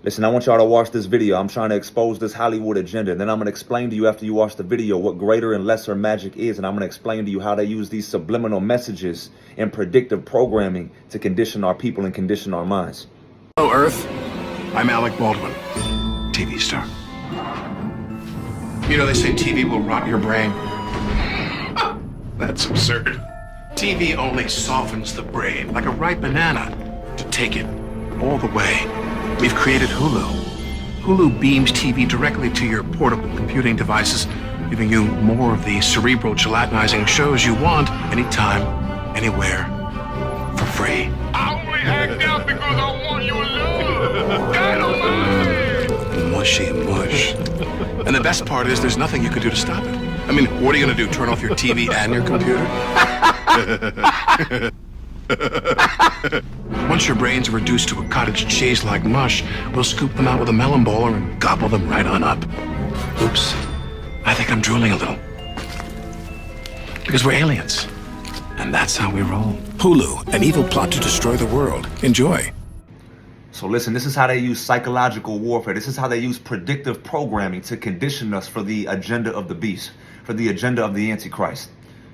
Listen, I want y'all to watch this video. I'm trying to expose this Hollywood agenda. Then I'm going to explain to you after you watch the video what greater and lesser magic is. And I'm going to explain to you how they use these subliminal messages and predictive programming to condition our people and condition our minds. Hello, Earth. I'm Alec Baldwin, TV star. You know, they say TV will rot your brain. That's absurd. TV only softens the brain like a ripe banana to take it all the way. We've created Hulu. Hulu beams TV directly to your portable computing devices, giving you more of the cerebral gelatinizing shows you want anytime, anywhere, for free. I only act out because I want your love. Dynamite! Mushy mush. And the best part is there's nothing you can do to stop it. I mean, what are you going to do, turn off your TV and your computer? Once your brains are reduced to a cottage cheese like mush, we'll scoop them out with a melon bowler and gobble them right on up. Oops. I think I'm drooling a little. Because we're aliens. And that's how we roll. Hulu, an evil plot to destroy the world. Enjoy. So listen, this is how they use psychological warfare. This is how they use predictive programming to condition us for the agenda of the beast, for the agenda of the Antichrist.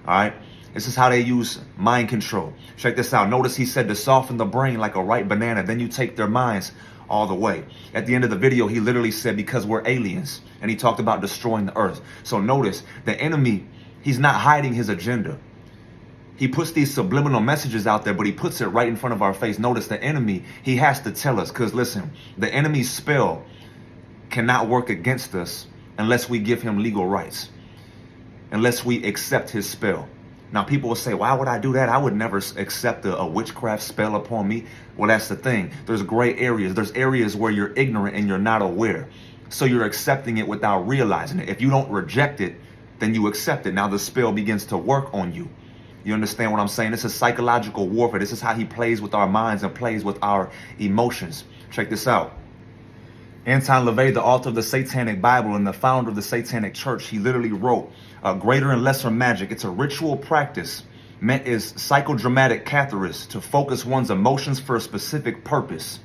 All right? This is how they use mind control. Check this out. Notice he said to soften the brain like a ripe banana. Then you take their minds all the way. At the end of the video, he literally said, because we're aliens. And he talked about destroying the earth. So notice the enemy, he's not hiding his agenda. He puts these subliminal messages out there, but he puts it right in front of our face. Notice the enemy, he has to tell us, because listen, the enemy's spell cannot work against us unless we give him legal rights, unless we accept his spell. Now, people will say, why would I do that? I would never accept a witchcraft spell upon me. Well, that's the thing. There's gray areas. There's areas where you're ignorant and you're not aware. So you're accepting it without realizing it. If you don't reject it, then you accept it. Now the spell begins to work on you. You understand what I'm saying? This is psychological warfare. This is how he plays with our minds and plays with our emotions. Check this out. Anton LaVey, the author of the Satanic Bible and the founder of the Satanic Church, he literally wrote, greater and lesser magic. It's a ritual practice meant as psychodramatic catharsis to focus one's emotions for a specific purpose.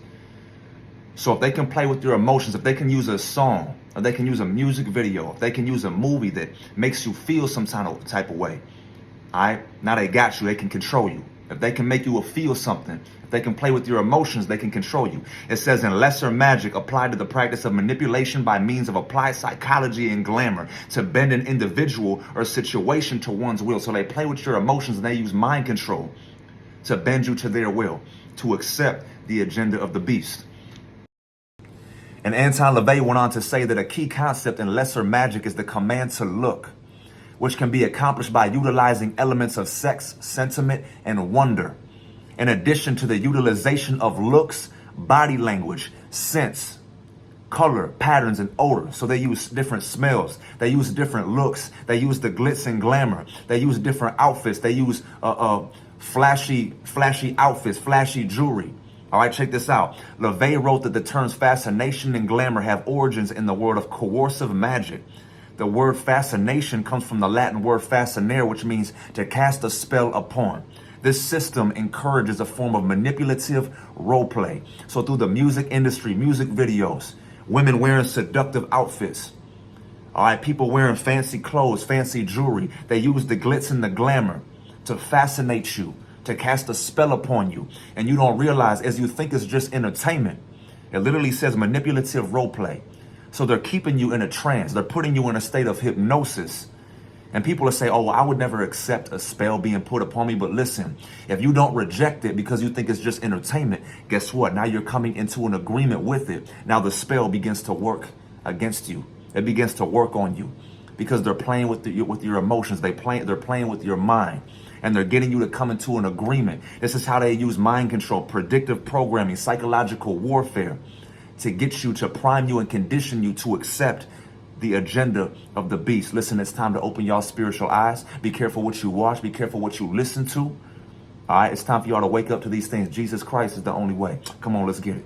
So if they can play with your emotions, if they can use a song, or they can use a music video, if they can use a movie that makes you feel some type of way, all right, now they got you. They can control you. If they can make you feel something, if they can play with your emotions, they can control you. It says in lesser magic applied to the practice of manipulation by means of applied psychology and glamour to bend an individual or situation to one's will. So they play with your emotions and they use mind control to bend you to their will, to accept the agenda of the beast. And Anton LaVey went on to say that a key concept in lesser magic is the command to look, which can be accomplished by utilizing elements of sex, sentiment, and wonder, in addition to the utilization of looks, body language, sense, color, patterns, and odor. So they use different smells. They use different looks. They use the glitz and glamour. They use different outfits. They use flashy outfits, flashy jewelry. All right, check this out. LaVey wrote that the terms fascination and glamour have origins in the world of coercive magic. The word fascination comes from the Latin word fascinare, which means to cast a spell upon. This system encourages a form of manipulative role play. So through the music industry, music videos, women wearing seductive outfits, all right, people wearing fancy clothes, fancy jewelry, they use the glitz and the glamour to fascinate you, to cast a spell upon you. And you don't realize, as you think it's just entertainment, it literally says manipulative role play. So they're keeping you in a trance. They're putting you in a state of hypnosis. And people will say, oh, well, I would never accept a spell being put upon me. But listen, if you don't reject it because you think it's just entertainment, guess what? Now you're coming into an agreement with it. Now the spell begins to work against you. It begins to work on you because they're playing with your emotions. They're playing with your mind. And they're getting you to come into an agreement. This is how they use mind control, predictive programming, psychological warfare, to get you, to prime you and condition you to accept the agenda of the beast. Listen, it's time to open y'all spiritual eyes. Be careful what you watch. Be careful what you listen to. All right, it's time for y'all to wake up to these things. Jesus Christ is the only way. Come on, let's get it.